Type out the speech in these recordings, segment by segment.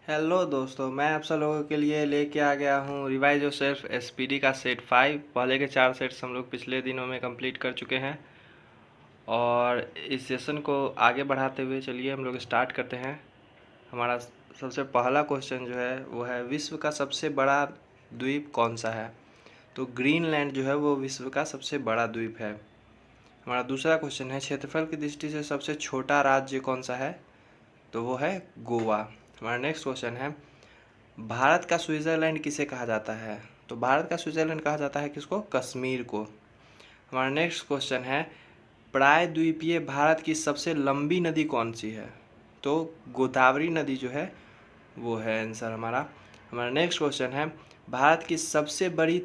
Hello दोस्तों, मैं आप सब लोगों के लिए लेके आ गया हूँ रिवाइज योर सेल्फ एसपीडी का सेट 5। पहले के 4 सेट्स हम लोग पिछले दिनों में कंप्लीट कर चुके हैं और इस सेशन को आगे बढ़ाते हुए चलिए हम लोग स्टार्ट करते हैं। हमारा सबसे पहला क्वेश्चन जो है वो है, विश्व का सबसे बड़ा द्वीप कौन सा है? तो ग्रीनलैंड जो है वो विश्व का सबसे बड़ा द्वीप है। हमारा दूसरा क्वेश्चन है, क्षेत्रफल की दृष्टि से सबसे छोटा राज्य कौन सा है? तो वो है गोवा। हमारा नेक्स्ट क्वेश्चन है, भारत का स्विट्ज़रलैंड किसे कहा जाता है? तो भारत का स्विट्ज़रलैंड कहा जाता है किसको? कश्मीर को। हमारा नेक्स्ट क्वेश्चन है, प्रायद्वीपीय भारत की सबसे लंबी नदी कौन सी है? तो गोदावरी नदी जो है वो है आंसर हमारा। हमारा नेक्स्ट क्वेश्चन है, भारत की सबसे बड़ी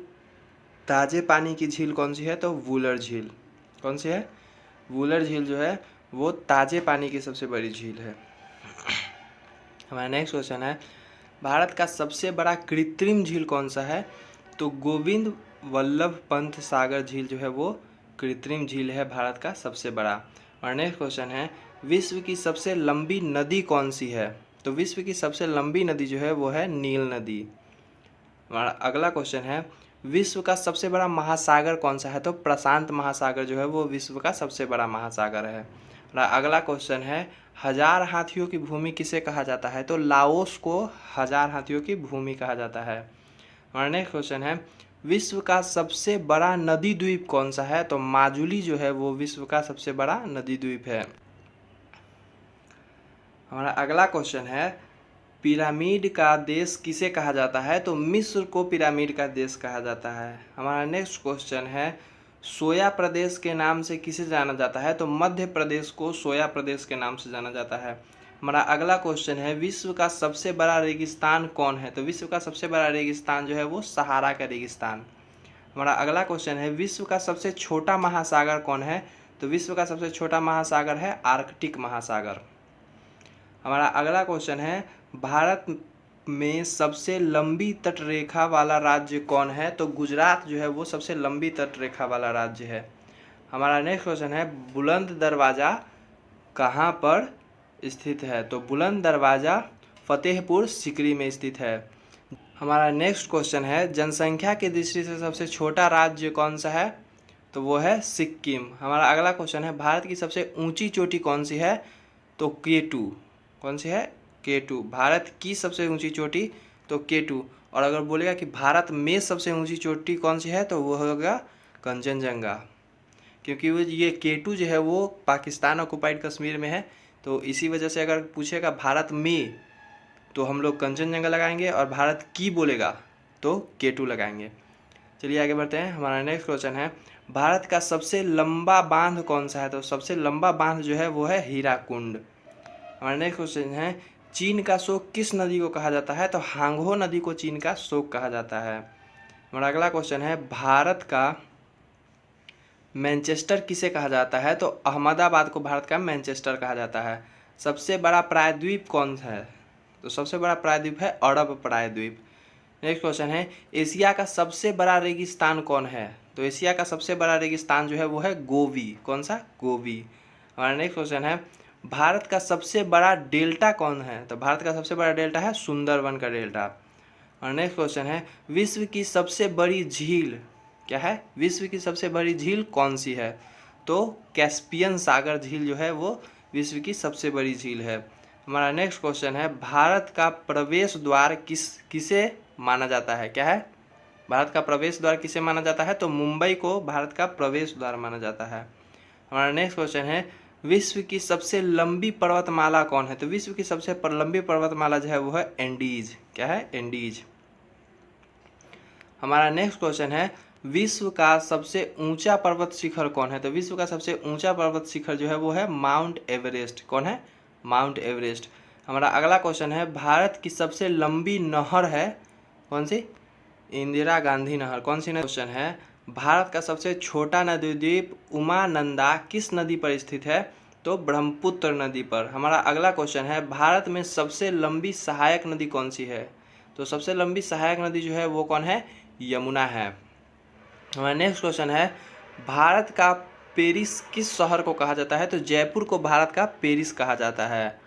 ताजे पानी की झील कौन सी है? तो वुलर झील। कौन सी है? वुलर झील जो है वो ताजे पानी की सबसे बड़ी झील है। हमारा नेक्स्ट क्वेश्चन है, भारत का सबसे बड़ा कृत्रिम झील कौन सा है? तो गोविंद वल्लभ पंत सागर झील जो है वो कृत्रिम झील है भारत का सबसे बड़ा। और नेक्स्ट क्वेश्चन है, विश्व की सबसे लंबी नदी कौन सी है? तो विश्व की सबसे लंबी नदी जो है वो है नील नदी। हमारा अगला क्वेश्चन है, विश्व का सबसे बड़ा महासागर कौन सा है? तो प्रशांत महासागर जो है वो विश्व का सबसे बड़ा महासागर है। हमारा अगला क्वेश्चन है, हजार हाथियों की भूमि किसे कहा जाता है? तो लाओस को हजार हाथियों की भूमि कहा जाता है। हमारा नेक्स्ट क्वेश्चन है, विश्व का सबसे बड़ा नदी द्वीप कौन सा है? तो माजुली जो है वो विश्व का सबसे बड़ा नदी द्वीप है। हमारा अगला क्वेश्चन है, पिरामिड का देश किसे कहा जाता है? तो मिस्र को पिरामिड का देश कहा जाता है। हमारा नेक्स्ट क्वेश्चन है, सोया प्रदेश के नाम से किसे जाना जाता है? तो मध्य प्रदेश को सोया प्रदेश के नाम से जाना जाता है। हमारा अगला क्वेश्चन है, विश्व का सबसे बड़ा रेगिस्तान कौन है? तो विश्व का सबसे बड़ा रेगिस्तान जो है वो सहारा का रेगिस्तान। हमारा अगला क्वेश्चन है, विश्व का सबसे छोटा महासागर कौन है? तो विश्व का सबसे छोटा महासागर है आर्कटिक महासागर। हमारा अगला क्वेश्चन है, भारत में सबसे लंबी तटरेखा वाला राज्य कौन है? तो गुजरात जो है वो सबसे लंबी तटरेखा वाला राज्य है। हमारा नेक्स्ट क्वेश्चन है, बुलंद दरवाज़ा कहाँ पर स्थित है? तो बुलंद दरवाज़ा फतेहपुर सीकरी में स्थित है। हमारा नेक्स्ट क्वेश्चन है, जनसंख्या की दृष्टि से सबसे छोटा राज्य कौन सा है? तो वो है सिक्किम। हमारा अगला क्वेश्चन है, भारत की सबसे ऊंची चोटी कौन सी है? तो K2। कौन सी है? K2। भारत की सबसे ऊंची चोटी तो K2। और अगर बोलेगा कि भारत में सबसे ऊंची चोटी कौन सी है तो वो होगा कंचनजंगा, क्योंकि वो ये K2 जो है वो पाकिस्तान ऑक्युपाइड कश्मीर में है। तो इसी वजह से अगर पूछेगा भारत में तो हम लोग कंचनजंगा लगाएंगे, और भारत की बोलेगा तो K2 लगाएंगे। चलिए आगे बढ़ते हैं। हमारा नेक्स्ट क्वेश्चन है, भारत का सबसे लंबा बांध कौन सा है? तो सबसे लंबा बांध जो है वो है हीराकुंड। हमारा नेक्स्ट क्वेश्चन है, चीन का शोक किस नदी को कहा जाता है? तो हांगहो नदी को चीन का शोक कहा जाता है। हमारा अगला क्वेश्चन है, भारत का मैनचेस्टर किसे कहा जाता है? तो अहमदाबाद को भारत का मैनचेस्टर कहा जाता है। सबसे बड़ा प्रायद्वीप कौन सा है? तो सबसे बड़ा प्रायद्वीप है अरब प्रायद्वीप। नेक्स्ट क्वेश्चन है, एशिया का सबसे बड़ा रेगिस्तान कौन है? तो एशिया का सबसे बड़ा रेगिस्तान जो है वो है गोबी। कौन सा? गोबी। हमारा नेक्स्ट क्वेश्चन है, भारत का सबसे बड़ा डेल्टा कौन है? तो भारत का सबसे बड़ा डेल्टा है सुंदरवन का डेल्टा। और नेक्स्ट क्वेश्चन है, विश्व की सबसे बड़ी झील क्या है? विश्व की सबसे बड़ी झील कौन सी है? तो कैस्पियन सागर झील जो है वो विश्व की सबसे बड़ी झील है। हमारा नेक्स्ट क्वेश्चन है, भारत का प्रवेश द्वार किसे माना जाता है? क्या है? भारत का प्रवेश द्वार किसे माना जाता है? तो मुंबई को भारत का प्रवेश द्वार माना जाता है। हमारा नेक्स्ट क्वेश्चन है, विश्व की सबसे लंबी पर्वतमाला कौन है? तो विश्व की सबसे लंबी पर्वतमाला जो है वो है एंडीज। क्या है? एंडीज। हमारा नेक्स्ट क्वेश्चन है, विश्व का सबसे ऊंचा पर्वत शिखर कौन है? तो विश्व का सबसे ऊंचा पर्वत शिखर जो है वो है माउंट एवरेस्ट। कौन है? Mount Everest. हमारा अगला क्वेश्चन है, भारत की सबसे लंबी नहर है कौन सी? इंदिरा गांधी नहर। कौन सी? क्वेश्चन है, भारत का सबसे छोटा नदी द्वीप उमानंदा किस नदी पर स्थित है? तो ब्रह्मपुत्र नदी पर। हमारा अगला क्वेश्चन है, भारत में सबसे लंबी सहायक नदी कौन सी है? तो सबसे लंबी सहायक नदी जो है वो कौन है? यमुना है। हमारा नेक्स्ट क्वेश्चन है, भारत का पेरिस किस शहर को कहा जाता है? तो जयपुर को भारत का पेरिस कहा जाता है।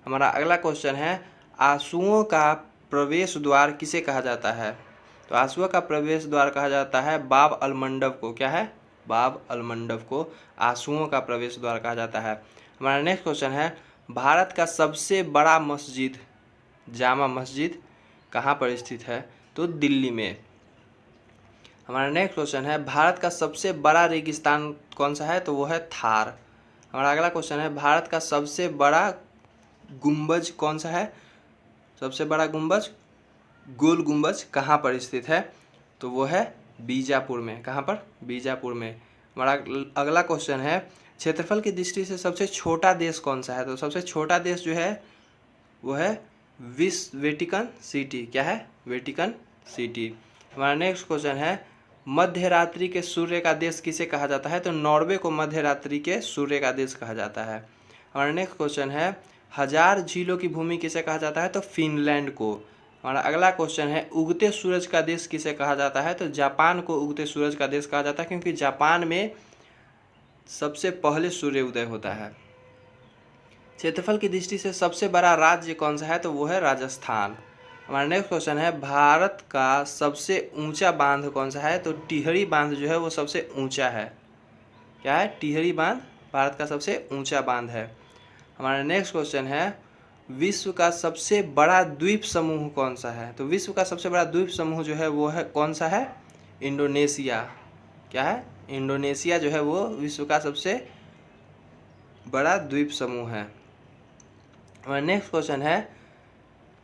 हमारा अगला क्वेश्चन है, आंसुओं का प्रवेश द्वार किसे कहा जाता है? तो आंसुओं का प्रवेश द्वार कहा जाता है बाब अल मंडप को। क्या है? बाब अल मंडप को आंसुओं का प्रवेश द्वार कहा जाता है। हमारा नेक्स्ट क्वेश्चन है, भारत का सबसे बड़ा मस्जिद जामा मस्जिद कहाँ पर स्थित है? तो दिल्ली में। हमारा नेक्स्ट क्वेश्चन है, भारत का सबसे बड़ा रेगिस्तान कौन सा है? तो वो है थार। हमारा अगला क्वेश्चन है, भारत का सबसे बड़ा गुंबज कौन सा है? सबसे बड़ा गुंबज, गोल गुंबज कहाँ पर स्थित है? तो वो है बीजापुर में। कहाँ पर? बीजापुर में। हमारा अगला क्वेश्चन है, क्षेत्रफल की दृष्टि से सबसे छोटा देश कौन सा है? तो सबसे छोटा देश जो है वो है वेटिकन सिटी। क्या है? Vatican city. हमारा नेक्स्ट क्वेश्चन है, मध्य रात्रि के सूर्य का देश किसे कहा जाता है? तो नॉर्वे को मध्य रात्रि के सूर्य का देश कहा जाता है। हमारा नेक्स्ट क्वेश्चन है, 1000 झीलों की भूमि किसे कहा जाता है? तो फिनलैंड को। हमारा अगला क्वेश्चन है, उगते सूरज का देश किसे कहा जाता है? तो जापान को उगते सूरज का देश कहा जाता है, क्योंकि जापान में सबसे पहले सूर्य उदय होता है। क्षेत्रफल की दृष्टि से सबसे बड़ा राज्य कौन सा है? तो वो है राजस्थान। हमारा नेक्स्ट क्वेश्चन है, भारत का सबसे ऊंचा बांध कौन सा है? तो टिहरी बांध जो है वो सबसे ऊंचा है। क्या है? टिहरी बांध भारत का सबसे ऊंचा बांध है। हमारा नेक्स्ट क्वेश्चन है, विश्व का सबसे बड़ा द्वीप समूह कौन सा है? तो विश्व का सबसे बड़ा द्वीप समूह जो है वो है कौन सा है? इंडोनेशिया। क्या है? इंडोनेशिया जो है वो विश्व का सबसे बड़ा द्वीप समूह है। हमारा नेक्स्ट क्वेश्चन है,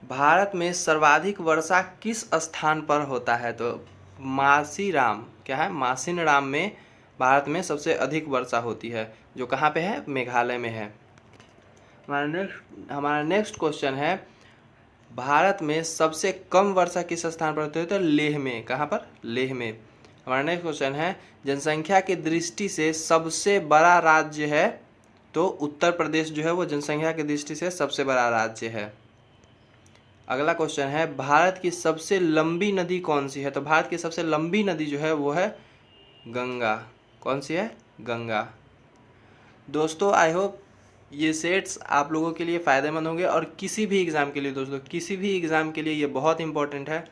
भारत में सर्वाधिक वर्षा किस स्थान पर होता है? तो मासीराम। क्या है? मासिनराम में भारत में सबसे अधिक वर्षा होती है, जो कहाँ पे है? मेघालय में है। हमारा नेक्स्ट क्वेश्चन है, भारत में सबसे कम वर्षा किस स्थान पर होती है? तो लेह में। कहाँ पर? लेह में। हमारा नेक्स्ट क्वेश्चन है, जनसंख्या की दृष्टि से सबसे बड़ा राज्य है? तो उत्तर प्रदेश जो है वो जनसंख्या की दृष्टि से सबसे बड़ा राज्य है। अगला क्वेश्चन है, भारत की सबसे लंबी नदी कौन सी है? तो भारत की सबसे लंबी नदी जो है वो है गंगा। कौन सी है? गंगा। दोस्तों आई होप ये सेट्स आप लोगों के लिए फ़ायदेमंद होंगे, और किसी भी एग्ज़ाम के लिए दोस्तों, किसी भी एग्ज़ाम के लिए ये बहुत इंपॉर्टेंट है।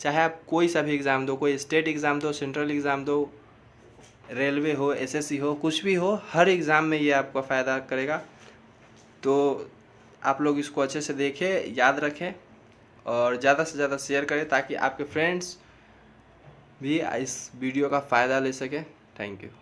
चाहे आप कोई सा भी एग्ज़ाम दो, कोई स्टेट एग्ज़ाम दो, सेंट्रल एग्ज़ाम दो, रेलवे हो, एसएससी हो, कुछ भी हो, हर एग्ज़ाम में ये आपका फ़ायदा करेगा। तो आप लोग इसको अच्छे से देखें, याद रखें और ज़्यादा से ज़्यादा शेयर करें, ताकि आपके फ्रेंड्स भी इस वीडियो का फ़ायदा ले सकें। Thank you.